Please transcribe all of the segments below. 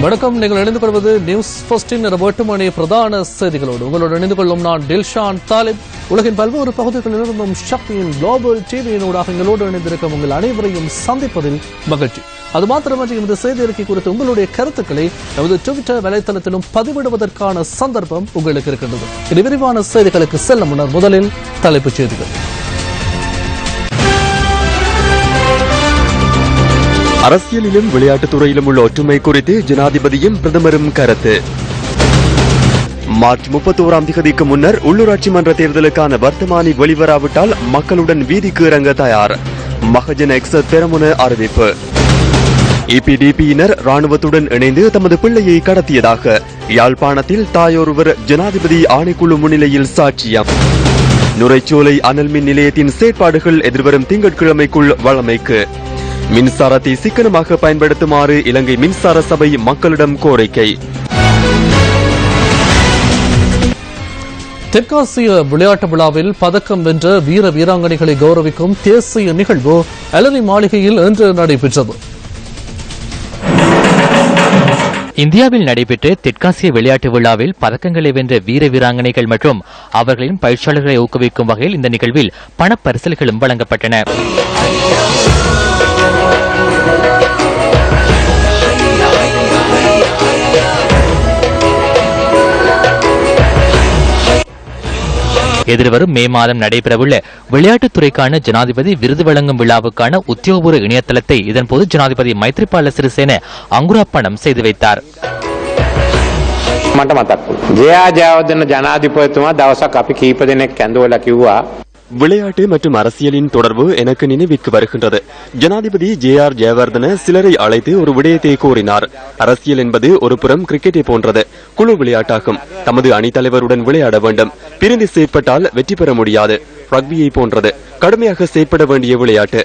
வணக்கம். நீங்கள் இணைந்து கொள்வது நியூஸ் ஃபர்ஸ்டின் 8 மணி பிரதான செய்திகளோடு. உங்களோடு இணைந்து கொள்ளும் நான் டில்ஷான் தாலிப். உலகின் பல்வேறு பகுதிகளில் இருந்தும் சக்தியின் குளோபல் டிவியினூடாக எங்களோடு இணைந்திருக்கும் உங்கள் அனைவரையும் சந்திப்பதில் மகிழ்ச்சி. அது மாத்திரமன்றி இந்த செய்தி அறிக்கை குறித்து உங்களுடைய கருத்துக்களை நமது ட்விட்டர் வலைத்தளத்திலும் பதிவிடுவதற்கான சந்தர்ப்பம் உங்களுக்கு இருக்கின்றது. இது விரிவான செய்திகளுக்கு செல்ல முன்னர் முதலில் தலைப்புச் செய்திகள். அரசியலிலும் விளையாட்டுத் துறையிலும் உள்ள ஒற்றுமை குறித்து ஜனாதிபதியும் பிரதமரும் கருத்து. மார்ச் 31ஆம் தேதிக்கு முன்னர் உள்ளூராட்சி மன்ற தேர்தலுக்கான வர்த்தமானி வெளிவராவிட்டால் மக்களுடன் வீதிக்கு இறங்க தயார். மகஜன எக்ஸத் பெரமுன அறிவிப்பு. EPDPயினர் ராணுவத்துடன் இணைந்து தமது பிள்ளையை கடத்தியதாக யாழ்ப்பாணத்தில் தாயொருவர் ஜனாதிபதி ஆணைக்குழு முன்னிலையில் சாட்சியம். நுரைச்சோலை அனல் மின் நிலையத்தின் செயற்பாடுகள் எதிர்வரும் திங்கட்கிழமைக்குள் வழமைக்கு. மின்சாரத்தை சிக்கனமாக பயன்படுத்துமாறு இலங்கை மின்சார சபை மக்களிடம் கோரிக்கை. தெற்காசிய விளையாட்டு விழாவில் பதக்கம் வென்ற வீர வீராங்கனைகளை கௌரவிக்கும் தேசிய நிகழ்வு அலரி மாளிகையில் இன்று நடைபெற்றது. இந்தியாவில் நடைபெற்ற தெற்காசிய விளையாட்டு விழாவில் பதக்கங்களை வென்ற வீர வீராங்கனைகள் மற்றும் அவர்களின் பயிற்சியாளர்களை ஊக்குவிக்கும் வகையில் இந்த நிகழ்வில் பணப்பரிசல்களும் வழங்கப்பட்டன. எதிர்வரும் மே மாதம் நடைபெறவுள்ள விளையாட்டுத்துறைக்கான ஜனாதிபதி விருது வழங்கும் விழாவுக்கான உத்தியோகபூர்வ இணையதளத்தை இதன்போது ஜனாதிபதி மைத்ரிபால சிறிசேன அங்குரார்ப்பணம் செய்து வைத்தார். මට මතක් ජයා ජයවර්ධන ජනාධිපතිතුමා දවසක් අපි කීප දෙනෙක් ඇඳවලා කිව්වා விளையாட்டு மற்றும் அரசியலின் தொடர்பு எனக்கு நினைவிற்கு வருகின்றது. ஜனாதிபதி JR ஜெயவர்தன சிலரை அழைத்து ஒரு விடயத்தை கூறினார். அரசியல் என்பது ஒரு புறம் கிரிக்கெட்டை போன்றது, குழு விளையாட்டாகும். தமது அணித்தலைவருடன் விளையாட வேண்டும். பிரிந்து செயற்பட்டால் வெற்றி பெற முடியாது. ரக்பியை போன்றது, கடுமையாக செயற்பட வேண்டிய விளையாட்டு.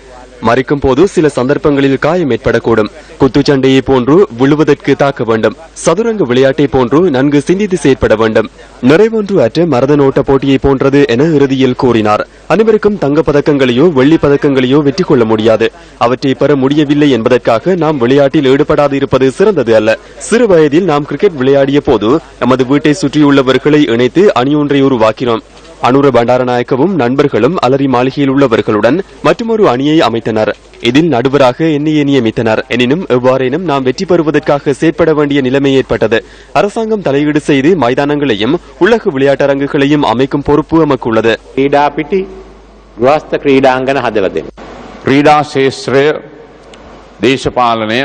மறிக்கும் போது சில சந்தர்ப்பங்களில் காயம் ஏற்படக்கூடும். குத்துச்சண்டையை போன்று விழுவதற்கு தாக்க வேண்டும். சதுரங்க விளையாட்டை போன்று நன்கு சிந்தித்து செயற்பட வேண்டும். நிறைவொன்று அற்ற மரதனோட்ட போட்டியை போன்றது என இறுதியில் கூறினார். அனைவருக்கும் தங்க பதக்கங்களையோ வெள்ளி பதக்கங்களையோ வெற்றி கொள்ள முடியாது. அவற்றை பெற முடியவில்லை என்பதற்காக நாம் விளையாட்டில் ஈடுபடாது இருப்பது சிறந்தது அல்ல. சிறு வயதில் நாம் கிரிக்கெட் விளையாடிய போது நமது வீட்டை சுற்றியுள்ளவர்களை இணைத்து அணியொன்றை உருவாக்கினோம். அனுர பண்டாரநாயக்கவும் நண்பர்களும் அலரி மாளிகையில் உள்ளவர்களுடன் மற்றொரு அணியை அமைத்தனர். இதில் நடுவராக என்னையே நியமித்தனர். எனினும் எவ்வாறேனும் நாம் வெற்றி பெறுவதற்காக செயற்பட வேண்டிய நிலைமை ஏற்பட்டது. அரசாங்கம் தலையீடு செய்து மைதானங்களையும் உலக விளையாட்டரங்குகளையும் அமைக்கும் பொறுப்பு நமக்கு உள்ளது. ක්‍රීඩා පිටි ගෘහස්ත ක්‍රීඩාංගන හදලා දෙන්න. ක්‍රීඩා ශාස්ත්‍රය, දේශපාලනය,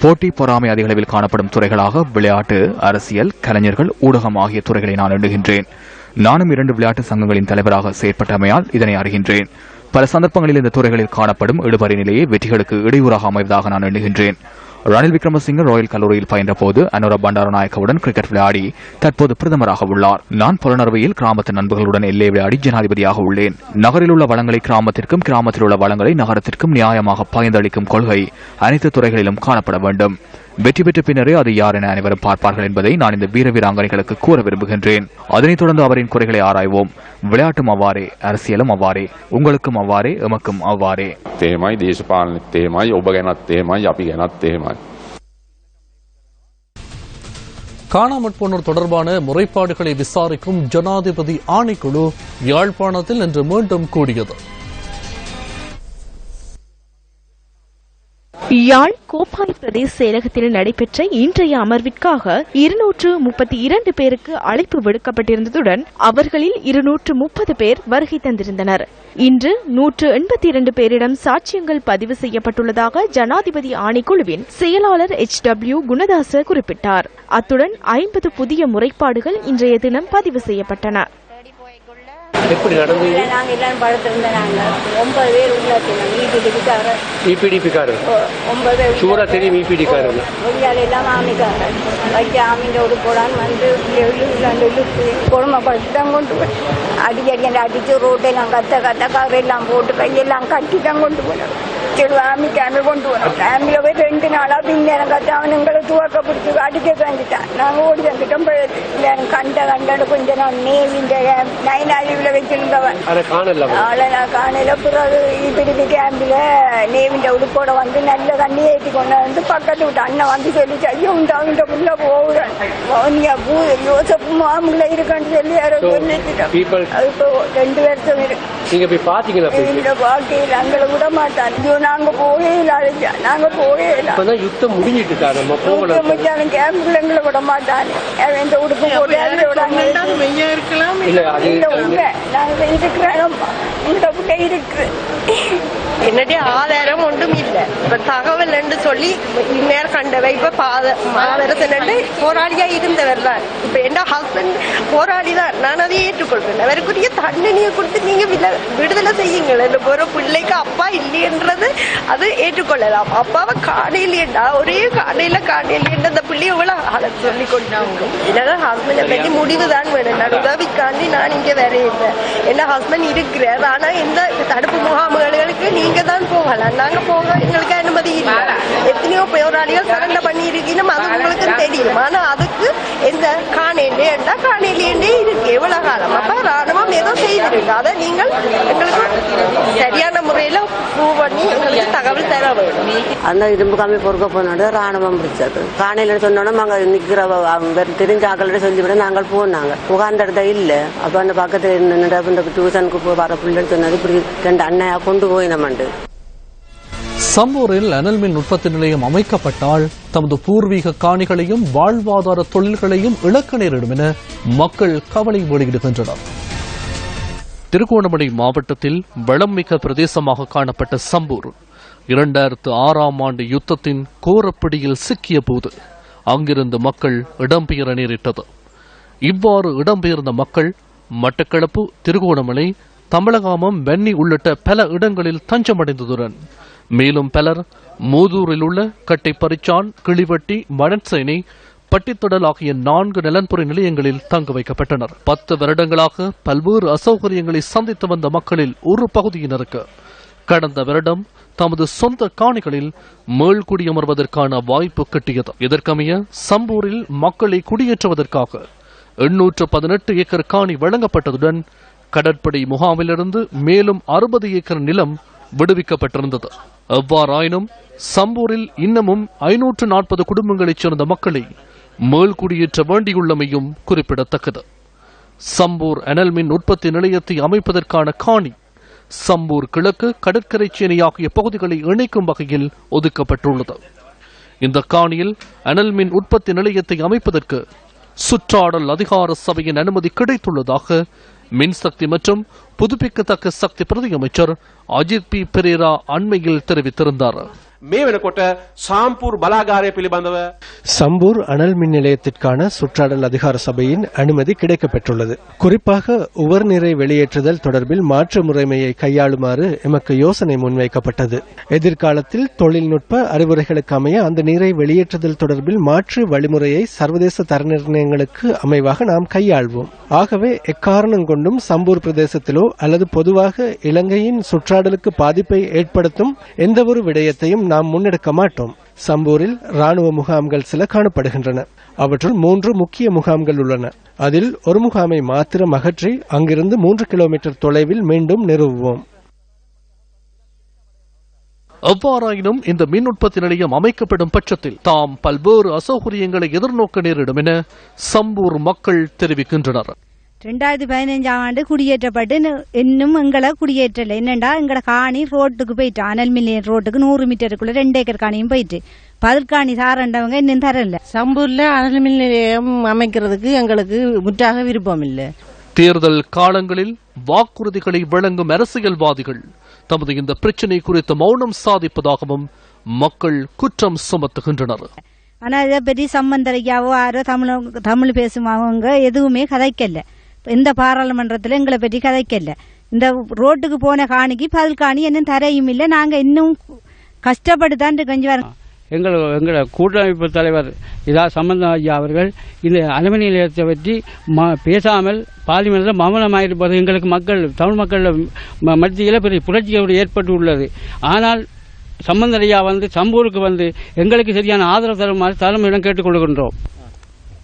போட்டி பொறாமை அதிக அளவில் காணப்படும் துறைகளாக விளையாட்டு, அரசியல், கலைஞர்கள், ஊடகம் ஆகிய துறைகளை நான் எண்ணுகின்றேன். நானும் 2 விளையாட்டு சங்கங்களின் தலைவராக செயற்பட்டமையால் இதனை அறிகின்றேன். பல சந்தர்ப்பங்களில் இந்த துறைகளில் காணப்படும் இடுபறி நிலையை வெற்றிகளுக்கு இடையூறாக அமைவதாக நான் எண்ணுகின்றேன். ரணில் விக்ரமசிங்க ராயல் கல்லூரியில் பயின்ற போது அனுர பண்டாரநாயக்கவுடன் கிரிக்கெட் விளையாடி தற்போது பிரதமராக உள்ளார். நான் புலனறுவையில் கிராமத்து நண்பர்களுடன் எல்லை விளையாடி ஜனாதிபதியாக உள்ளேன். நகரில் உள்ள வளங்களை கிராமத்திற்கும், கிராமத்தில் உள்ள வளங்களை நகரத்திற்கும் நியாயமாக பகிர்ந்தளிக்கும் கொள்கை அனைத்து துறைகளிலும் காணப்பட வேண்டும். வெற்றி பெற்ற பின்னரே அது யார் என அனைவரும் பார்ப்பார்கள் என்பதை நான் இந்த வீர வீராங்கனைகளுக்கு கூற விரும்புகின்றேன். அதனைத் தொடர்ந்து அவரின் குறைகளை ஆராய்வோம். விளையாட்டும் அவ்வாறே, அரசியலும் அவ்வாறே, உங்களுக்கும் அவ்வாறே, எமக்கும் அவ்வாறே. තේමයි දේශපාලනෙත් තේමයි, ඔබ ගැනත් තේමයි, අපි ගැනත් තේමයි. காணாமற் போனோர் தொடர்பான முறைப்பாடுகளை விசாரிக்கும் ஜனாதிபதி ஆணைக்குழு யாழ்ப்பாணத்தில் இன்று மீண்டும் கூடியது. யாழ் கோப்பாய் பிரதேச செயலகத்தில் நடைபெற்ற இன்றைய அமர்விற்காக 232 பேருக்கு அழைப்பு விடுக்கப்பட்டிருந்ததுடன் அவர்களில் 230 பேர் வருகை தந்திருந்தனர். இன்று 182 பேரிடம் சாட்சியங்கள் பதிவு செய்யப்பட்டுள்ளதாக ஜனாதிபதி ஆணைக்குழுவின் செயலாளர் HW குணதாச குறிப்பிட்டார். அத்துடன் 50 புதிய முறைப்பாடுகள் இன்றைய தினம் பதிவு செய்யப்பட்டன. எப்படி நடந்தது? நாங்கள் எல்லாரும் படுத்திருந்தோம். நாங்கள் 9 பேர் உள்ள EPDP-காரர் 9 பேர் சூரா தெரியும். EPD-காரர் ஒளியால் எல்லாம் ஆமிக்காரர் வைக்க ஆமியோடு போடான்னு வந்து கொடுமைப்படுத்தி தான் கொண்டு போய் அடிக்கடி அடித்து ரோட்டெல்லாம் கத்த கவரெல்லாம் போட்டு கையெல்லாம் கட்டி தான் கொண்டு போனோம். ஆமி கேமில் கொண்டு போனோம். கேமில் போய் 2 நாளாக பின்னேரம் கத்த அவனுங்களை துவக்க பிடிச்சி அடிக்க தந்துட்டான். நாங்கள் ஓடி வந்துட்டோம். கண்ட கொஞ்சம் நான் நேவிൻ്റെ 9 அறிவில் வச்சிருந்தவன் ஆளை நான் காணல. பிறகு திருப்பி கேம்பில் நேவிண்ட உடுப்போட வந்து நல்ல தண்ணி ஏற்றி கொண்டு வந்து பக்கத்து விட்டு அண்ணன் வந்து சொல்லிச்சு, ஐயோ உண்டாவிட்ட புள்ள போகிறேன் யோசப்பு மாமுள்ள இருக்கான்னு சொல்லி யாரோ சொல்லிச்சுட்டோம். அது இப்போ 2 வருஷம் இருக்கு. இந்த வாழ்க்கையில் அங்களை விட மாட்டான். ஐயோ நாங்க போகவே இல்லை, நாங்க போகவே இல்லை. யுத்தம் முடிஞ்சிட்டு கேம்புல எங்களை விட மாட்டான். எந்த உடுப்பு போட்டு இருக்கலாம். நாங்க இருக்கிறோம், இந்த புள்ள இருக்கு. என்னுடைய ஆதாரம் ஒன்றும் இல்லை. இப்ப தகவல் என்று சொல்லி இந்நேரம் கண்டவை இப்ப மாவரசன் போராளியா இருந்தவர் தான். இப்ப என்ன ஹஸ்பண்ட் போராளி தான், நான் அதை ஏற்றுக்கொள்றேன். அவருக்குரிய தண்டனையை கொடுத்து நீங்க விடுதலை செய்யுங்கள். இந்த போற பிள்ளைக்கு அப்பா இல்லையன்றது அது ஏற்றுக்கொள்ளலாம். அப்பாவை காணையிலேண்டா ஒரே காணையிலேண்ட அந்த பிள்ளைய எவ்வளவு சொல்லி கொண்டாங்க. என்னதான் ஹஸ்பண்டை பற்றி முடிவுதான் வேணும். நான் உதவிக்காண்டி நான் இங்க வேற இல்லை. என்ன ஹஸ்பண்ட் இருக்கிறார், ஆனா எந்த தடுப்பு முகாம்களுக்கு நீங்க தான் போகலாம், நாங்க போக எங்களுக்கு அனுமதி இல்லை. எத்தனையோ போராளிகள் சரண்டை பண்ணி இருக்கீங்க, அது உங்களுக்கு தெரியும். ஆனா அதுக்கு எந்த காணையிலே இருக்கு எவ்வளவு காலம். அப்ப ராணுவம் ஏதோ செய்திருக்கு, அதை நீங்கள் எங்களுக்கு சரியான முறையில ப்ரூவ் பண்ணி எங்களுக்கு தகவல் தர வேண்டும். அந்த இரும்பு கம்மி பொறுக்க போனோட ராணுவம் பிடிச்சது. காணையில சொன்னோம் அங்க நிக்கிற தெரிஞ்ச ஆக்களோட சொல்லிவிட நாங்கள் போனாங்க. உகாந்த இடத்த இல்ல. அப்ப அந்த பக்கத்துல டியூஷனுக்கு வர பிள்ளைன்னு சொன்னது இப்படி 2 அண்ணையா கொண்டு போய் நம்ம சம்பூரில் அனல் மின் உற்பத்தி நிலையம் அமைக்கப்பட்டால் தமது பூர்வீக காணிகளையும் வாழ்வாதார தொழில்களையும் இழக்க நேரிடும் என மக்கள் கவலை வெளியிடுகின்றனர். திருகோணமலை மாவட்டத்தில் வளம்மிக்க பிரதேசமாக காணப்பட்ட சம்பூர் 2006ஆம் ஆண்டு யுத்தத்தின் கோரப்பிடியில் சிக்கிய போது அங்கிருந்து மக்கள் இடம்பெயர நேரிட்டது. இவ்வாறு இடம்பெயர்ந்த மக்கள் மட்டக்களப்பு, திருகோணமலை, தமிழகாமம், வெண்ணி உள்ளிட்ட பல இடங்களில் தஞ்சமடைந்ததுடன் மேலும் பலர் மூதூரில் உள்ள கட்டைப்பறிச்சான், கிளிவட்டி, மணற்சேனை, பட்டித்தொடல் ஆகிய 4 நலன்புரி நிலையங்களில் தங்க வைக்கப்பட்டனர். 10 வருடங்களாக பல்வேறு அசௌகரியங்களை சந்தித்து வந்த மக்களில் ஒரு பகுதியினருக்கு கடந்த வருடம் தமது சொந்த காணிகளில் மேல்குடியமர்வதற்கான வாய்ப்பு கிட்டியது. இதற்கமைய சம்பூரில் மக்களை குடியேற்றுவதற்காக 818 ஏக்கர் காணி வழங்கப்பட்டதுடன் கடற்படை முகாமிலிருந்து மேலும் 60 ஏக்கர் நிலம் விடுவிக்கப்பட்டிருந்தது. எவ்வாறாயினும் சம்பூரில் இன்னமும் 540 குடும்பங்களைச் சேர்ந்த மக்களை மேல்குடியேற்ற வேண்டியுள்ளமையும் குறிப்பிடத்தக்கது. சம்பூர் அனல் மின் உற்பத்தி நிலையத்தை அமைப்பதற்கான காணி சம்பூர் கிழக்கு, கடற்கரை சேனை ஆகிய பகுதிகளை இணைக்கும் வகையில் ஒதுக்கப்பட்டுள்ளது. இந்த காணியில் அனல் மின் உற்பத்தி நிலையத்தை அமைப்பதற்கு சுற்றாடல் அதிகார சபையின் அனுமதி கிடைத்துள்ளதாக மின்சக்தி மற்றும் புதுப்பிக்கத்தக்க சக்தி பிரதி அமைச்சர் அஜித் பி பெரேரா அண்மையில் தெரிவித்திருந்தார். මේ වෙනකොට සාම්පූර් බලාගාරය පිළිබඳව சம்பூர் அனல் மின் நிலையத்திற்கான சுற்றாடல் அதிகார சபையின் அனுமதி கிடைக்கப்பெற்றுள்ளது. குறிப்பாக உவர்நீரை வெளியேற்றுதல் தொடர்பில் மாற்று முறைமையை கையாளுமாறு எமக்கு யோசனை முன்வைக்கப்பட்டது. எதிர்காலத்தில் தொழில்நுட்ப அறிவுரைகளுக்கு அமைய அந்த நீரை வெளியேற்றுதல் தொடர்பில் மாற்று வழிமுறையை சர்வதேச தர நிர்ணயங்களுக்கு அமைவாக நாம் கையாள்வோம். ஆகவே எக்காரணம் கொண்டும் சம்பூர் பிரதேசத்திலோ அல்லது பொதுவாக இலங்கையின் சுற்றாடலுக்கு பாதிப்பை ஏற்படுத்தும் எந்தவொரு விடயத்தையும் நாம் முன்னெடுக்க மாட்டோம். சம்பூரில் ராணுவ முகாம்கள் சில காணப்படுகின்றன. அவற்றுள் 3 முக்கிய முகாம்கள் உள்ளன. அதில் ஒரு முகாமை மாத்திரம் அகற்றி அங்கிருந்து 3 கிலோமீட்டர் தொலைவில் மீண்டும் நிறுவுவோம். எவ்வாறாயினும் இந்த மின் உற்பத்தி நிலையம் அமைக்கப்படும் பட்சத்தில் தாம் பல்வேறு அசௌகரியங்களை எதிர்நோக்க நேரிடும் என சம்பூர் மக்கள் தெரிவிக்கின்றனர். 2015ஆம் ஆண்டு குடியேற்றப்பட்டு இன்னும் எங்களை குடியேற்றல. என்னண்டா எங்கட காணி ரோட்டுக்கு போயிட்டு அனல் மில்லியன் ரோட்டுக்கு 100 மீட்டருக்குள்ள 2 ஏக்கர் காணியும் போயிட்டு பதில்காணி சாரண்டவங்க இன்னும் தரல. சம்பூர்ல அனல் மின் நிலையம் அமைக்கிறதுக்கு எங்களுக்கு முற்றாக விருப்பம் இல்லை. தேர்தல் காலங்களில் வாக்குறுதிகளை வழங்கும் அரசியல்வாதிகள் தமது இந்த பிரச்சினை குறித்து மௌனம் சாதிப்பதாகவும் மக்கள் குற்றம் சுமத்துகின்றனர். ஆனா இதை பற்றி சம்பந்தரையாவோ யாரோ தமிழ் பேசும் அவங்க எதுவுமே கதைக்கல. இந்த பாராளுமன்றத்தில் எங்களை பற்றி கதைக்கல. இந்த ரோட்டுக்கு போன காணிக்கு பதில் காணி இன்னும் தரையும் இல்லை. நாங்க இன்னும் கஷ்டப்பட்டுதான் கஞ்சி வரோம். எங்களோட கூட்டமைப்பு தலைவர் இதா சம்பந்தம் ஐயா அவர்கள் இந்த அலுமினி நிலையத்தை பற்றி பேசாமல் பார்லிமெண்ட்டில் மௌனமாயிருப்பது எங்களுக்கு மக்கள் தமிழ் மக்கள் மத்தியில் பெரிய புரட்சிகள் ஏற்பட்டு உள்ளது. ஆனால் சம்பந்தரையா வந்து சம்பூருக்கு வந்து எங்களுக்கு சரியான ஆதரவு தருமாறு தலைமையிடம் கேட்டுக்கொள்கின்றோம்.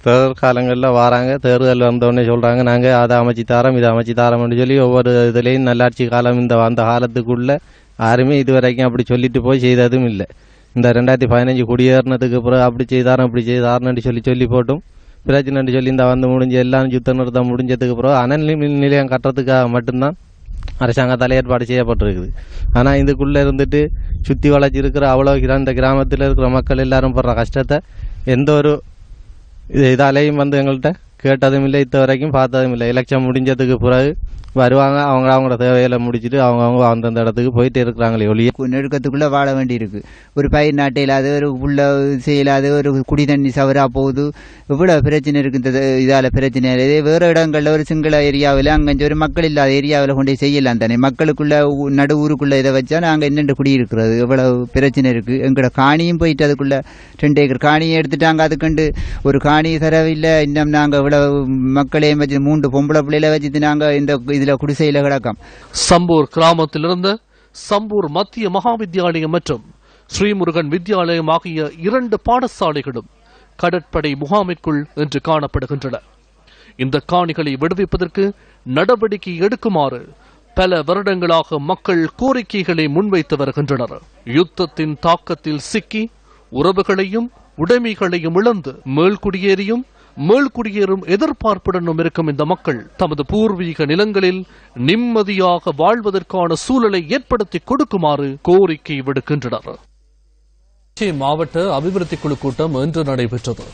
தேர்தல் காலங்களில் வராங்க, தேர்தல் வந்தோடனே சொல்கிறாங்க நாங்கள் அதை அமைச்சு தாரோம் இதை அமைச்சு தாரோம்னு சொல்லி ஒவ்வொரு இதுலேயும் நல்லாட்சி காலம் அந்த காலத்துக்குள்ளே யாருமே இது வரைக்கும் அப்படி சொல்லிட்டு போய் செய்ததும் இல்லை. இந்த 2015 குடியேறினதுக்கு பிறகு அப்படி செய்தாரோம் இப்படி செய்தாருன்னு சொல்லி போட்டும் பிரச்சனைன்னு சொல்லி இந்த வந்து முடிஞ்சு எல்லாம் யுத்த நிறுத்தம் முடிஞ்சதுக்கு பிறகு அனல் மின் நிலையம் கட்டுறதுக்காக மட்டும்தான் அரசாங்கத்தால் ஏற்பாடு செய்யப்பட்டிருக்குது. ஆனால் இதுக்குள்ளே இருந்துட்டு சுற்றி வளைச்சி இருக்கிற அவ்வளோ இந்த கிராமத்தில் இருக்கிற மக்கள் எல்லாரும் படுற கஷ்டத்தை எந்த ஒரு இதாலேயும் வந்து எங்கள்கிட்ட கேட்டதும் இல்லை, இது வரைக்கும் பார்த்ததும் இல்லை. எலெக்ஷன் முடிஞ்சதுக்கு பிறகு வருவாங்க, அவங்களோட தேவையில முடிச்சுட்டு அவங்க அந்தந்த இடத்துக்கு போயிட்டு இருக்கிறாங்களே ஒழிய நெருக்கத்துக்குள்ளே வாழ வேண்டி இருக்கு. ஒரு பயிர் நாட்டை இல்லாத, ஒரு புள்ள செய்யலாது, ஒரு குடி தண்ணி சவரா போகுது, இவ்வளோ பிரச்சனை இருக்கு. இந்த இதால் பிரச்சனை இதே வேறு இடங்களில் ஒரு சிங்கள ஏரியாவில் அங்கே ஒரு மக்கள் இல்லாத ஏரியாவில் கொண்டு செய்யலாம் தானே. மக்களுக்குள்ள நடு ஊருக்குள்ளே இதை வச்சா நாங்கள் என்னென்று குடியிருக்கிறது, இவ்வளவு பிரச்சனை இருக்குது. எங்களோட காணியும் போயிட்டு அதுக்குள்ளே 2 ஏக்கர் காணியை எடுத்துட்டாங்க. அதுக்கண்டு ஒரு காணி தரவில்லை. இன்னும் நாங்கள் இவ்வளவு மக்களையும் வச்சு 3 பொம்பளை பிள்ளைகளை வச்சுட்டு நாங்கள் இந்த இதில் குடிசையில் கிடக்கும். சம்பூர் கிராமத்திலிருந்து சம்பூர் மத்திய மகாவித்யாலயம் மற்றும் ஸ்ரீமுருகன் வித்யாலயம் ஆகிய 2 பாடசாலைகளும் கடற்படை முகாமிற்குள் இன்று காணப்படுகின்றன. இந்த காணிகளை விடுவிப்பதற்கு நடவடிக்கை எடுக்குமாறு பல வருடங்களாக மக்கள் கோரிக்கைகளை முன்வைத்து வருகின்றனர். யுத்தத்தின் தாக்கத்தில் சிக்கி உறவுகளையும் உடைமைகளையும் இழந்து மேல்குடியேறும் எதிர்பார்ப்புடனும் இருக்கும் இந்த மக்கள் தமது பூர்வீக நிலங்களில் நிம்மதியாக வாழ்வதற்கான சூழலை ஏற்படுத்தி கொடுக்குமாறு கோரிக்கை விடுக்கின்றனர். மாவட்ட அபிவிருத்தி குழு கூட்டம் இன்று நடைபெற்றது.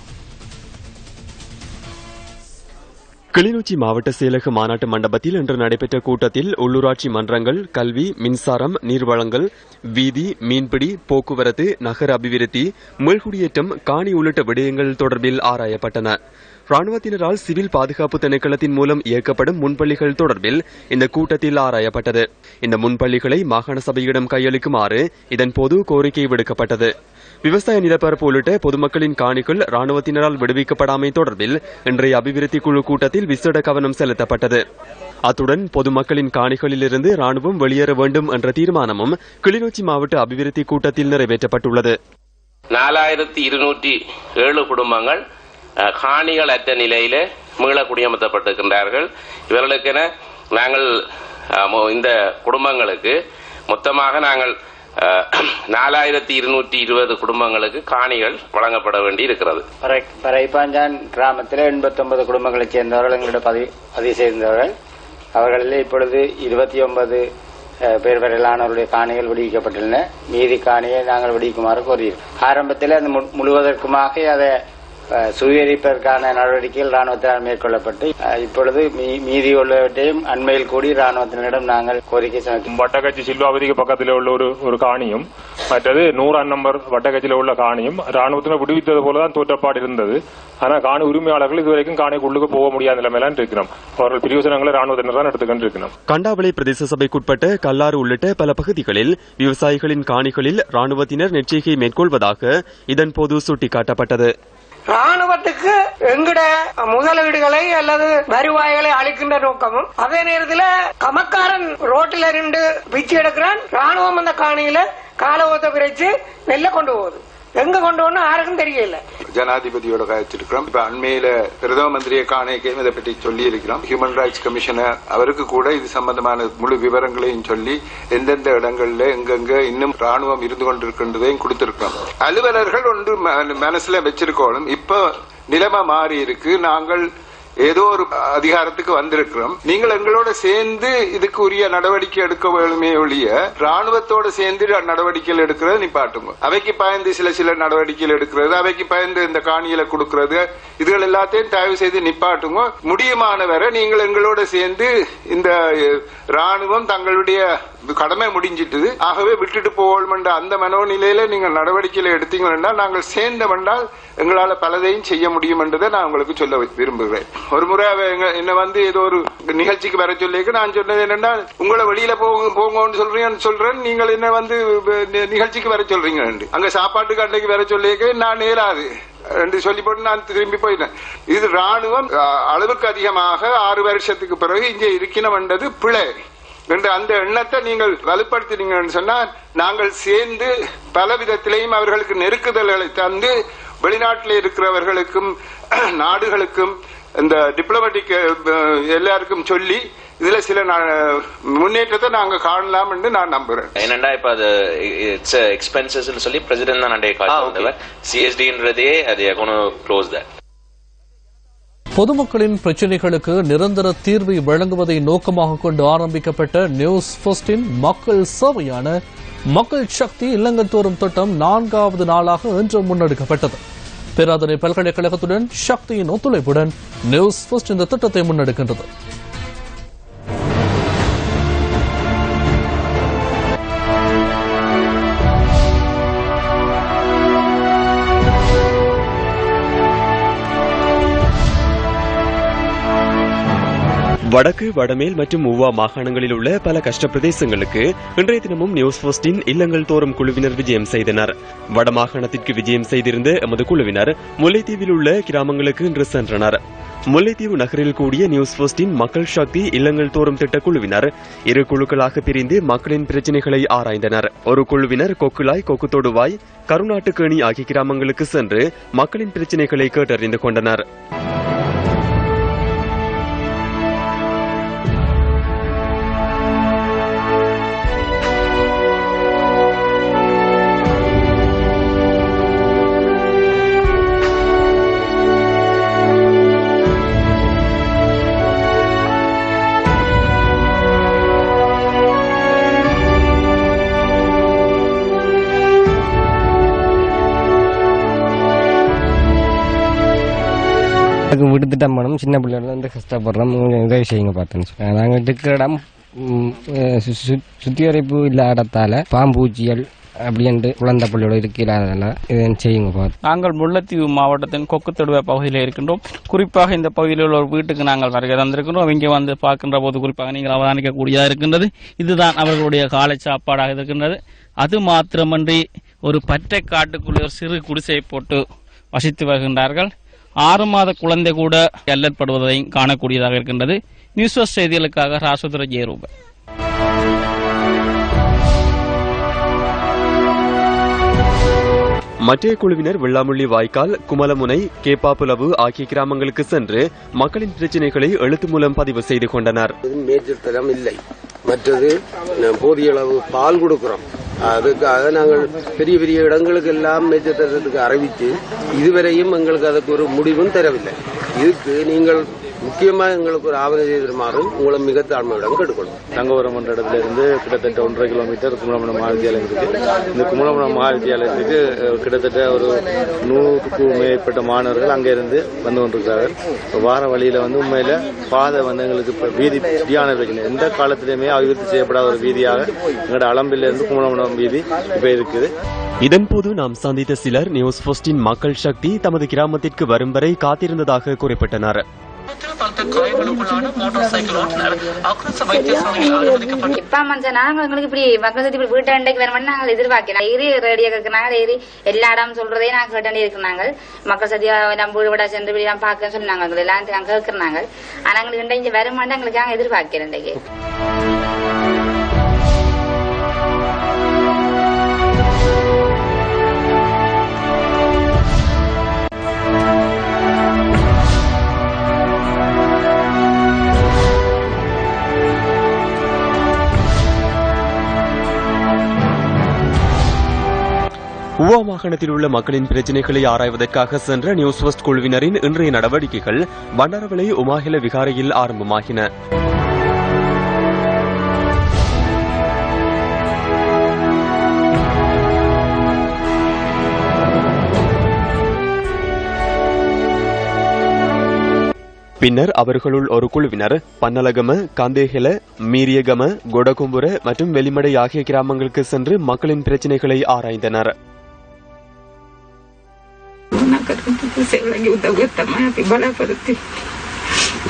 கிளிநொச்சி மாவட்ட செயலக மாநாட்டு மண்டபத்தில் இன்று நடைபெற்ற கூட்டத்தில் உள்ளூராட்சி மன்றங்கள், கல்வி, மின்சாரம், நீர்வளங்கள், வீதி, மீன்பிடி, போக்குவரத்து, நகர அபிவிருத்தி, மீள்குடியேற்றம், காணி உள்ளிட்ட விடயங்கள் தொடர்பில் ஆராயப்பட்டன. ராணுவத்தினரால் சிவில் பாதுகாப்பு திணைக்களத்தின் மூலம் இயக்கப்படும் முன்பள்ளிகள் தொடர்பில் இந்த கூட்டத்தில் ஆராயப்பட்டது. இந்த முன்பள்ளிகளை மாகாண சபையிடம் கையளிக்குமாறு இதன்போது கோரிக்கை விடுக்கப்பட்டது. விவசாய நிலப்பரப்பு உள்ளிட்ட பொதுமக்களின் காணிகள் ராணுவத்தினரால் விடுவிக்கப்படாமை தொடர்பில் இன்றைய அபிவிருத்தி குழு கூட்டத்தில் விசேட கவனம் செலுத்தப்பட்டது. அத்துடன் பொதுமக்களின் காணிகளிலிருந்து ராணுவம் வெளியேற வேண்டும் என்ற தீர்மானமும் கிளிநொச்சி மாவட்ட அபிவிருத்தி கூட்டத்தில் நிறைவேற்றப்பட்டுள்ளது. 4207 குடும்பங்கள் காணிகள் அற்ற நிலையில மீள குடியமர்த்தப்பட்டிருக்கின்றார்கள். இவர்களுக்கென நாங்கள் இந்த குடும்பங்களுக்கு மொத்தமாக நாங்கள் 4220 குடும்பங்களுக்கு காணிகள் வழங்கப்பட வேண்டி இருக்கிறது. பரைப்பாஞ்சான் கிராமத்தில் 89 குடும்பங்களைச் சேர்ந்தவர்கள் எங்களிடம் பதிவு செய்திருந்தவர்கள். அவர்களில் இப்பொழுது 29 பேர் வரையிலானவருடைய காணிகள் விடுவிக்கப்பட்டுள்ளன. மீதி காணியை நாங்கள் விடுவிக்குமாறு கோரியிருக்கிறோம். ஆரம்பத்தில் அது முழுவதற்குமாக அதை சுவீகரிப்பதற்கான நடவடிக்கைகள் ராணுவத்தினால் மேற்கொள்ளப்பட்டு இப்பொழுது மீதி உள்ளவற்றையும் அண்மையில் கூடி ராணுவத்தினரிடம் நாங்கள் கோரிக்கை சமர்ப்பித்தோம். வட்டக்கச்சி சில்வாவதிக்கு பக்கத்தில் உள்ள ஒரு காணியும் மற்றது 100 நம்பர் வட்டக்கச்சியில் உள்ள காணியும் ராணுவத்தினர் விடுவித்தது போலதான் தோற்றப்பாடு இருந்தது. ஆனால் காணி உரிமையாளர்கள் இதுவரைக்கும் காணிக்குள்ளுக்கு போக முடியாத நிலைமையில இருக்கிறோம். அவர்கள் பிரியோசனங்களை ராணுவத்தினர் தான் எடுத்துக்கொண்டு இருக்கிறோம். கண்டாவளை பிரதேச சபைக்குட்பட்ட கல்லாறு உள்ளிட்ட பல பகுதிகளில் விவசாயிகளின் காணிகளில் ராணுவத்தினர் நெற்றிகை மேற்கொள்வதாக இதன்போது சுட்டிக்காட்டப்பட்டது. ராணுவத்துக்கு எங்கட முதலீடுகளை அல்லது வருவாய்களை அளிக்கின்ற நோக்கமும், அதே நேரத்தில் கமக்காரன் ரோட்டில் நின்று பிச்சு எடுக்கிறான், ராணுவம் அந்த காணியில காலவத்தை பிரிச்சு நெல்ல கொண்டு போகுது. எங்க கொண்டு போகணும் யாருக்கும் தெரியல. ஜனாதிபதியோட கழிச்சிருக்கிறோம். இப்ப அண்மையில பிரதம மந்திரியை காணிக்கையும் இதை பற்றி சொல்லி இருக்கிறோம். ஹியூமன் ரைட்ஸ் கமிஷனர் அவருக்கு கூட இது சம்பந்தமான முழு விவரங்களையும் சொல்லி எந்தெந்த இடங்கள்ல எங்கெங்க இன்னும் ராணுவம் இருந்து கொண்டிருக்கின்றதையும் கொடுத்திருக்கிறோம். அலுவலர்கள் ஒன்று மனசுல வச்சிருக்கோம். இப்ப நிலைமை மாறி இருக்கு. நாங்கள் ஏதோ ஒரு அதிகாரத்துக்கு வந்திருக்கிறோம். நீங்கள் எங்களோட சேர்ந்து இதுக்கு உரிய நடவடிக்கை எடுக்க வேணுமே ஒழிய ராணுவத்தோட சேர்ந்து நடவடிக்கைகள் எடுக்கிறது நிப்பாட்டுங்க. அவைக்கு பயந்து சில நடவடிக்கைகள் எடுக்கிறது, அவைக்கு பயந்து இந்த காணியில கொடுக்கிறது, இதுகள் எல்லாத்தையும் தயவு செய்து நிப்பாட்டுங்க. முடியுமான வரை நீங்கள் எங்களோட சேர்ந்து இந்த ராணுவம் தங்களுடைய கடமை முடிஞ்சிட்டது, ஆகவே விட்டுட்டு போவோம் என்ற அந்த மனோநிலையில நீங்கள் நடவடிக்கைகளை எடுத்தீங்கன்னா நாங்கள் சேர்ந்தவென்றால் எங்களால பலதையும் செய்ய முடியும் என்றதை நான் உங்களுக்கு சொல்ல விரும்புகிறேன். ஒரு முறை என்ன வந்து ஏதோ ஒரு நிகழ்ச்சிக்கு வர சொல்லிக்க நான் சொன்னது என்னன்னா, உங்களை வெளியில போங்கன்னு சொல்றேன், நீங்கள் என்ன வந்து நிகழ்ச்சிக்கு வர சொல்றீங்க, அங்க சாப்பாட்டுக்கு அன்னைக்கு வர சொல்லிக்க நான் நேராது என்று சொல்லி போட்டு நான் திரும்பி போயிட்டேன். இது ராணுவம் அளவுக்கு அதிகமாக 6 வருஷத்துக்கு பிறகு இங்கே இருக்கணும் என்றது பிழை என்று அந்த எண்ணத்தை நீங்கள் வலுப்படுத்தினீங்கன்னு சொன்னா நாங்கள் சேர்ந்து பல விதத்திலையும் அவர்களுக்கு நெருக்குதல்களை தந்து வெளிநாட்டில் இருக்கிறவர்களுக்கும் நாடுகளுக்கும் இந்த டிப்ளமேட்டிக் எல்லாருக்கும் சொல்லி இதுல சில முன்னேற்றத்தை நாங்க காணலாம் என்று நான் நம்புறேன். என்னண்டா இப்ப அது எக்ஸ்பென்சஸ் சொல்லி பிரசிடென்ட் தான் நடைய காட்டுறவர் சிஎஸ்டின்றதே அது க்ளோஸ் தட். பொதுமக்களின் பிரச்சினைகளுக்கு நிரந்தர தீர்வை வழங்குவதை நோக்கமாக கொண்டு ஆரம்பிக்கப்பட்ட நியூஸ் ஃபர்ஸ்டின் மக்கள் சேவையான மக்கள் சக்தி இல்லங்கத்தோறும் திட்டம் 4வது நாளாக இன்று முன்னெடுக்கப்பட்டது. பேராதனை பல்கலைக்கழகத்துடன் சக்தியின் ஒத்துழைப்புடன் நியூஸ் ஃபர்ஸ்ட் இந்த திட்டத்தை முன்னெடுக்கின்றது. வடக்கு, வடமேல் மற்றும் ஊவா மாகாணங்களில் உள்ள பல கஷ்ட பிரதேசங்களுக்கு இன்றைய தினமும் நியூஸ் ஃபர்ஸ்டின் இல்லங்கள் தோறும் குழுவினர் விஜயம் செய்தனர். வடமாகாணத்திற்கு விஜயம் செய்திருந்த எமது குழுவினர் முல்லைத்தீவில் உள்ள கிராமங்களுக்கு இன்று சென்றனர். முல்லைத்தீவு நகரில் கூடிய நியூஸ் ஃபர்ஸ்டின் மக்கள் சக்தி இல்லங்கள் தோறும் திட்ட குழுவினர் 2 குழுக்களாக பிரிந்து மக்களின் பிரச்சினைகளை ஆராய்ந்தனர். ஒரு குழுவினர் கொக்குலாய், கொக்குத்தொடுவாய், கருநாட்டுக்கேணி ஆகிய கிராமங்களுக்கு சென்று மக்களின் பிரச்சினைகளை கேட்டறிந்து கொண்டனர். விடுத்துட்டோம் மேடம். சின்ன பிள்ளைகள் வந்து கஷ்டப்படுறோம், உதவி செய்யுங்க பார்த்தேன்னு. நாங்கள் இருக்கிற இடம் சுத்திகரிப்பு இல்லாத இடத்தால பாம்பூச்சிகள் அப்படின்ட்டு குழந்தை பிள்ளையோட இருக்கிறாதெல்லாம் இதை செய்யுங்க பார்த்து. நாங்கள் முல்லைத்தீவு மாவட்டத்தின் கொக்குத்தொடுவ பகுதியில் இருக்கின்றோம். குறிப்பாக இந்த பகுதியில் உள்ள ஒரு வீட்டுக்கு நாங்கள் வருகை தந்திருக்கின்றோம். இங்கே வந்து பார்க்கின்ற போது குறிப்பாக நீங்கள் அவதானிக்கக்கூடியதாக இருக்கின்றது. இதுதான் அவர்களுடைய காலை சாப்பாடாக இருக்கின்றது. அது மாத்திரமன்றி ஒரு பற்றை காட்டுக்குள்ளே ஒரு சிறு குடிசையை போட்டு வசித்து வருகின்றார்கள். 6 மாத குழந்தை கூட அல்லற்படுவதையும் காணக்கூடியதாக இருக்கின்றது. நியூஸ் ஃபர்ஸ்ட் செய்திகளுக்காக ராசுதுர ஜெயரூபன். மற்ற குழுவினர் வெள்ளாமுள்ளி வாய்க்கால், குமலமுனை, கேப்பாப்புலவு ஆகிய கிராமங்களுக்கு சென்று மக்களின் பிரச்சினைகளை எழுத்து மூலம் பதிவு செய்து கொண்டனர். மேஜர் தரம் இல்லை. மற்றது போதிய அளவு பால் கொடுக்கிறோம். அதுக்காக நாங்கள் பெரிய பெரிய இடங்களுக்கு எல்லாம் மேஜர் தரத்துக்கு அறிவித்து இதுவரையும் எங்களுக்கு அதுக்கு ஒரு முடிவும் தரவில்லை. இதுக்கு நீங்கள் முக்கியமாக எங்களுக்கு ஒரு ஆவணம் செய்திருமாறும் உங்களை மிக தாழ்மையிடம் கேட்டுக்கொள்ளும். தங்கவரம் என்ற இடத்துல இருந்து கிட்டத்தட்ட 1.5 கிலோமீட்டர் குமலமணம் மகாவித்தியாலயம் இருக்கு. இந்த குமலமணம் மகாவித்தியாலயத்துக்கு கிட்டத்தட்ட ஒரு 100க்கும் மேற்பட்ட மாணவர்கள் அங்கே இருந்து வந்து கொண்டிருக்கிறார்கள். வார வழியில வந்து உண்மையில பாதை வந்து எங்களுக்கு வீதி சரியான பிரச்சனை. எந்த காலத்திலுமே அபிவிருத்தி செய்யப்படாத ஒரு வீதியாக எங்களோட அளம்பில இருந்து குமலமணம் வீதி இப்ப இருக்குது. இதன்போது நாம் சந்தித்த சிலர் நியூஸ் ஃபர்ஸ்டின் மக்கள் சக்தி தமது கிராமத்திற்கு வரும் வரை காத்திருந்ததாக குறிப்பிட்டனர். எங்களுக்கு இப்படி மக்கள் சக்தி வீட்டு அண்டைக்கு வரணும் நாங்கள் எதிர்பார்க்கிறோம். ரேடியோ கேட்கிறாங்க, எல்லா இடம் சொல்றதே நாங்கள் கேட்டே இருக்கிறாங்க. மக்கள் சக்தி நம்ம வீடு விட சென்று வீடு பார்க்க சொன்னாங்க, எல்லாம் கேட்கிறாங்க. ஆனா எங்களுக்கு இங்க வருமானம் எங்களுக்கு நாங்கள் எதிர்பார்க்கிறோம். இன்றைக்கு ஊவா மாகாணத்தில் உள்ள மக்களின் பிரச்சினைகளை ஆராய்வதற்காக சென்ற நியூஸ் ஃபர்ஸ்ட் குழுவினரின் இன்றைய நடவடிக்கைகள் பண்டாரவளை உமாஹில விகாரையில் ஆரம்பமாகின. பின்னர் அவர்களுள் ஒரு குழுவினர் பன்னலகம, கந்தேகல, மீரியகம, கொடகும்புர மற்றும் வெளிமடை ஆகிய கிராமங்களுக்கு சென்று மக்களின் பிரச்சினைகளை ஆராய்ந்தனர்.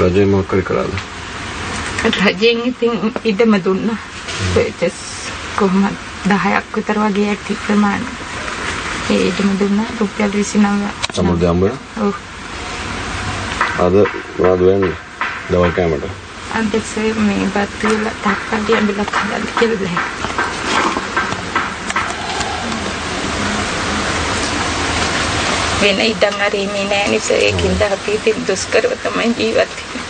රජයෙන් මොකක් කරේ කරාද? රජයෙන් ඉතින් ඉඩම දුන්නා. කොහොමද 10ක් විතර වගේ ඇති ප්‍රමාණය. ඒ ඉඩම දුන්නා රුපියල් 29. සමුද්‍රය හම්බ වෙනවා? ඔව්. අද මොනවද වෙන්නේ? දවල් කෑමට. අන්තිසේ මේ බත් වල තක්කඩි අඹලක් හදන්න කියලා. වෙන ඉඩම් හරීමේ නෑ නිසා ඒකින්ද අපි ඉතින් දුෂ්කරව තමයි ජීවත් වෙන්නේ.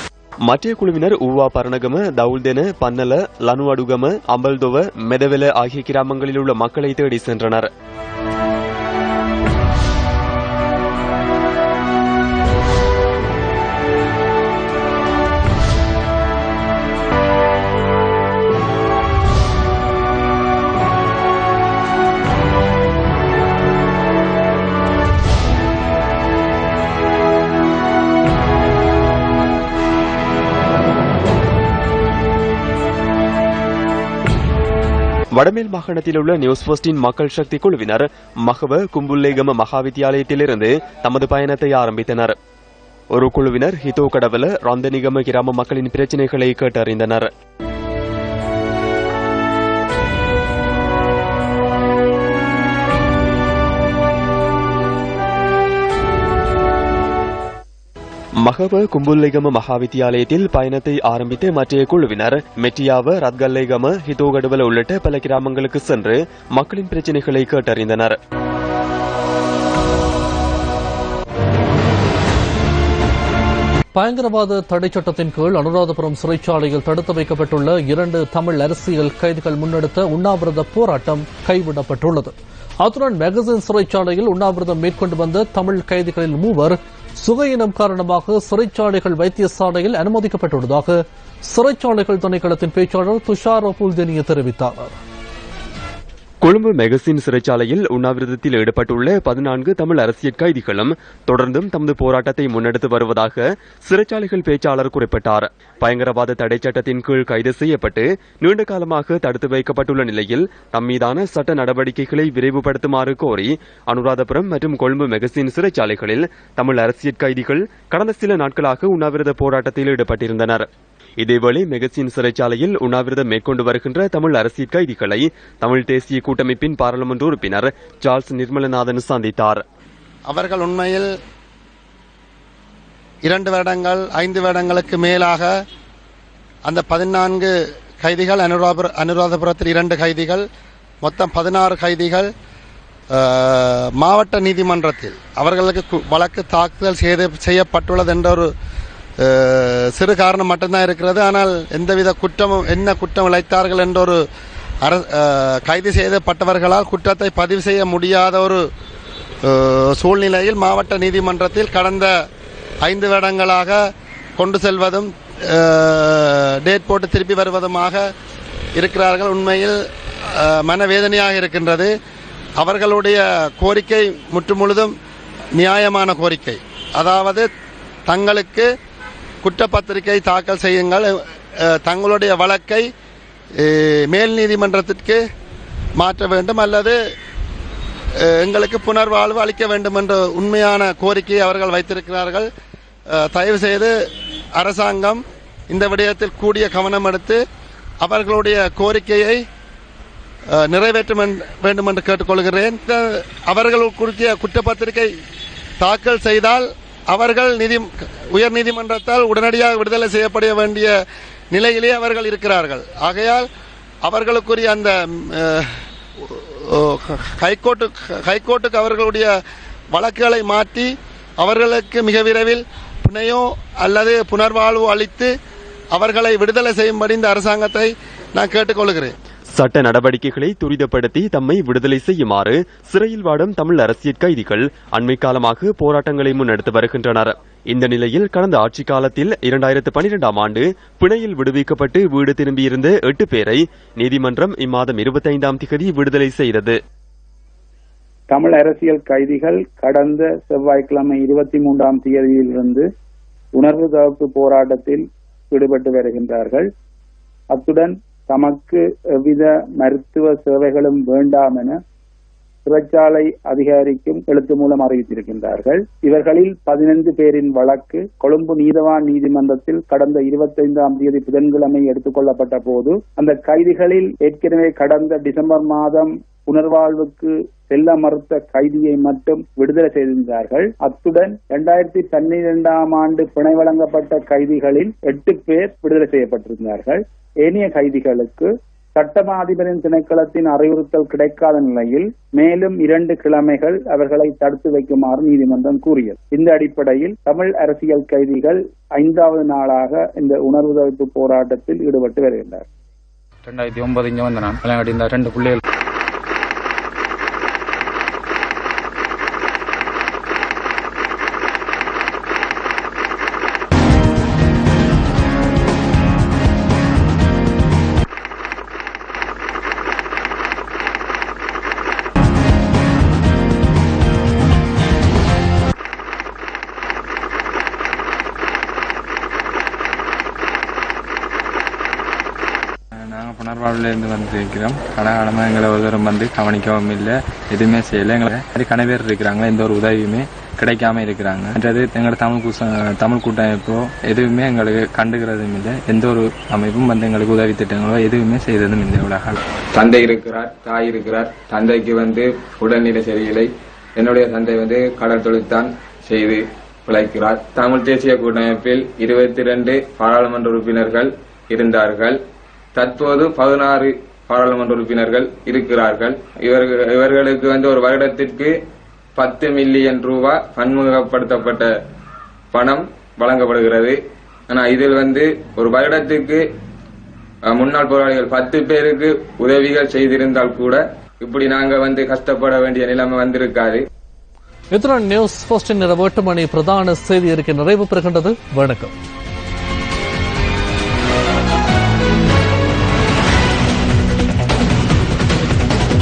மற்ற குழுவினர் ஊவா பரணகம, தவுல்தென, பன்னல, லனுவடுகம, அம்பல்தொவ, மெதவெல ஆகிய கிராமங்களில் உள்ள மக்களை தேடி சென்றனர். வடமேல் மாகாணத்தில் உள்ள நியூஸ் ஃபர்ஸ்டின் மக்கள் சக்தி குழுவினர் மகவ கும்புல்லேகம மகாவித்தியாலயத்திலிருந்து தமது பயணத்தை ஆரம்பித்தனர். ஒரு குழுவினர் ஹிதோ கடவல ரந்தனிகம கிராம மக்களின் பிரச்சினைகளை கேட்டறிந்தனர். மகவ கும்புல்லேகம மகாவித்தியாலயத்தில் பயணத்தை ஆரம்பித்த மற்ற குழுவினர் மெட்டியாவ, ரத்கல்லேகம, ஹிதோகடுவல உள்ளிட்ட பல கிராமங்களுக்கு சென்று மக்களின் பிரச்சினைகளை கேட்டறிந்தனர். பயங்கரவாத தடை சட்டத்தின் கீழ் அனுராதபுரம் சிறைச்சாலையில் தடுத்து வைக்கப்பட்டுள்ள 2 தமிழ் அரசியல் கைதிகள் முன்னெடுத்த உண்ணாவிரத போராட்டம் கைவிடப்பட்டுள்ளது. அத்துடன் மேகசின் சிறைச்சாலையில் உண்ணாவிரதம் மேற்கொண்டு வந்த தமிழ் கைதிகளில் 3 சுகையினம் காரணமாக சிறைச்சாலைகள் வைத்தியசாலையில் அனுமதிக்கப்பட்டுள்ளதாக சிறைச்சாலைகள் திணைக்களத்தின் பேச்சாளர் துஷார் புல்தெனிய தெரிவித்தார். கொழும்பு மெகசின் சிறைச்சாலையில் உண்ணாவிரதத்தில் ஈடுபட்டுள்ள 14 தமிழ் அரசியல் கைதிகளும் தொடர்ந்தும் தமது போராட்டத்தை முன்னெடுத்து வருவதாக சிறைச்சாலைகள் பேச்சாளர் குறிப்பிட்டார். பயங்கரவாத தடை சட்டத்தின் கீழ் கைது செய்யப்பட்டு நீண்ட காலமாக தடுத்து வைக்கப்பட்டுள்ள நிலையில் தம்மீதான சட்ட நடவடிக்கைகளை விரைவுபடுத்துமாறு கோரி அனுராதபுரம் மற்றும் கொழும்பு மெகசின் சிறைச்சாலைகளில் தமிழ் அரசியல் கைதிகள் கடந்த சில நாட்களாக உண்ணாவிரத போராட்டத்தில் ஈடுபட்டிருந்தனர். இதேவேளை மெகசின் சிறைச்சாலையில் உண்ணாவிரதம் மேற்கொண்டு வருகின்ற தமிழ் அரசியல் கைதிகளை தமிழ் தேசிய கூட்டமைப்பின் பாராளுமன்ற உறுப்பினர் சார்ல்ஸ் நிர்மலநாதன் சந்தித்தார். அவர்கள் உண்மையில் 2 வருடங்கள் 5 வருடங்களுக்கு மேலாக அந்த 14 கைதிகள், அனுராதபுரத்தில் 2 கைதிகள், மொத்தம் 16 கைதிகள் மாவட்ட நீதிமன்றத்தில் அவர்களுக்கு வழக்கு தாக்குதல் செய்யப்பட்டுள்ளது என்ற ஒரு சிறு காரணம் மட்டும்தான் இருக்கிறது. ஆனால் எந்தவித குற்றமும் என்ன குற்றம் இழைத்தார்கள் என்ற ஒரு கைது செய்யப்பட்டவர்களால் குற்றத்தை பதிவு செய்ய முடியாத ஒரு சூழ்நிலையில் மாவட்ட நீதிமன்றத்தில் கடந்த 5 வருடங்களாக கொண்டு செல்வதும் டேட் போட்டு திருப்பி வருவதுமாக இருக்கிறார்கள். உண்மையில் மனவேதனையாக இருக்கின்றது. அவர்களுடைய கோரிக்கை முற்றுமுழுதும் நியாயமான கோரிக்கை. அதாவது தங்களுக்கு குற்றப்பத்திரிகை தாக்கல் செய்யுங்கள், தங்களுடைய வழக்கை மேல் நீதிமன்றத்திற்கு மாற்ற வேண்டும் அல்லது எங்களுக்கு புனர்வாழ்வு அளிக்க வேண்டும் என்ற உண்மையான கோரிக்கையை அவர்கள் வைத்திருக்கிறார்கள். தயவு செய்து அரசாங்கம் இந்த விடயத்தில் கூடிய கவனம் எடுத்து அவர்களுடைய கோரிக்கையை நிறைவேற்ற வேண்டும் என்று கேட்டுக்கொள்கிறேன். அவர்களுக்கு குற்றப்பத்திரிகை தாக்கல் செய்தால் அவர்கள் உயர் நீதிமன்றத்தால் உடனடியாக விடுதலை செய்யப்பட வேண்டிய நிலையிலே அவர்கள் இருக்கிறார்கள். ஆகையால் அவர்களுக்குரிய அந்த ஹைகோர்ட்டுக்கு அவர்களுடைய வழக்குகளை மாற்றி அவர்களுக்கு மிக விரைவில் பிணையோ அல்லது புனர்வாழ்வு அளித்து அவர்களை விடுதலை செய்யும்படி இந்த அரசாங்கத்தை நான் கேட்டுக்கொள்கிறேன். சட்ட நடவடிக்கைகளை துரிதப்படுத்தி தம்மை விடுதலை செய்யுமாறு சிறையில் வாடும் தமிழ் அரசியல் கைதிகள் அண்மை காலமாக போராட்டங்களை முன்னெடுத்து வருகின்றனர். இந்த நிலையில் கடந்த ஆட்சி காலத்தில் 2012ஆம் ஆண்டு பிணையில் விடுவிக்கப்பட்டு வீடு திரும்பியிருந்த 8 பேரை நீதிமன்றம் இம்மாதம் 25ஆம் தேதி விடுதலை செய்தது. தமிழ் அரசியல் கைதிகள் கடந்த செவ்வாய்க்கிழமை 23ஆம் தேதியிலிருந்து உணர்வு தவிர்ப்பு போராட்டத்தில் ஈடுபட்டு வருகின்றார்கள். அத்துடன் தமக்கு எவ்வித மருத்துவ சேவைகளும் வேண்டாம் என சிறைச்சாலை அதிகாரிக்கும் எழுத்து மூலம் அறிவித்திருக்கின்றார்கள். இவர்களில் 15 பேரின் வழக்கு கொழும்பு நீதவான் நீதிமன்றத்தில் கடந்த 25ஆம் தேதி புதன்கிழமை எடுத்துக் கொள்ளப்பட்ட போது அந்த கைதிகளில் ஏற்கனவே கடந்த டிசம்பர் மாதம் புனர்வாழ்வுக்கு செல்ல மறுத்த கைதியை மட்டும் விடுதலை செய்திருந்தார்கள். அத்துடன் 2012ஆம் ஆண்டு பிணை வழங்கப்பட்ட கைதிகளில் 8 பேர் விடுதலை செய்யப்பட்டிருந்தார்கள். ஏனைய கைதிகளுக்கு சட்டமா அதிபரின் திணைக்களத்தின் அறிவுறுத்தல் கிடைக்காத நிலையில் மேலும் 2 கிழமைகள் அவர்களை தடுத்து வைக்குமாறு நீதிமன்றம் கூறியது. இந்த அடிப்படையில் தமிழ் அரசியல் கைதிகள் 5வது நாளாக இந்த உணர்வு தவிர்ப்பு போராட்டத்தில் ஈடுபட்டு வருகின்றனர். 2009 இங்க வந்த நான் கல்யாணம் இந்த 2 பிள்ளைகள் புனர்வாழ்விலிருந்து வந்திருக்கிறோம். கடகாலமாக எங்களை ஒரு தூரம் வந்து கவனிக்கவும் இல்லை, எதுவுமே செய்யலை. எங்களை கணவர் இருக்கிறாங்க, எந்த ஒரு உதவியுமே கிடைக்காம இருக்கிறாங்க. மற்றது எங்களோட தமிழ் கூட்டமைப்போ எதுவுமே எங்களுக்கு கண்டுகிறதும் இல்லை. எந்த ஒரு அமைப்பும் வந்து எங்களுக்கு உதவி திட்டங்களோ எதுவுமே செய்ததும் இல்லை. உலகம் தந்தை இருக்கிறார், தாய் இருக்கிறார். தந்தைக்கு வந்து உடல்நிலை சரியில்லை. என்னுடைய தந்தை வந்து கடல் தொழில்தான் செய்து பிழைக்கிறார். தமிழ் தேசிய கூட்டமைப்பில் 22 பாராளுமன்ற உறுப்பினர்கள் இருந்தார்கள். தற்போது 16 பாராளுமன்ற உறுப்பினர்கள் இருக்கிறார்கள். இவர்களுக்கு வந்து ஒரு வருடத்திற்கு 10 மில்லியன் ரூபாய் பன்முகப்படுத்தப்பட்ட பணம் வழங்கப்படுகிறது. ஆனால் இதில் வந்து ஒரு வருடத்துக்கு முன்னாள் போராளிகள் 10 பேருக்கு உதவிகள் செய்திருந்தால் கூட இப்படி நாங்க வந்து கஷ்டப்பட வேண்டிய நிலைமை வந்திருக்காது. இத்துடன் நியூஸ் 15 இரவு 8 மணி பிரதான செய்தி அறிக்கை நிறைவு பெறுகின்றது. வணக்கம்.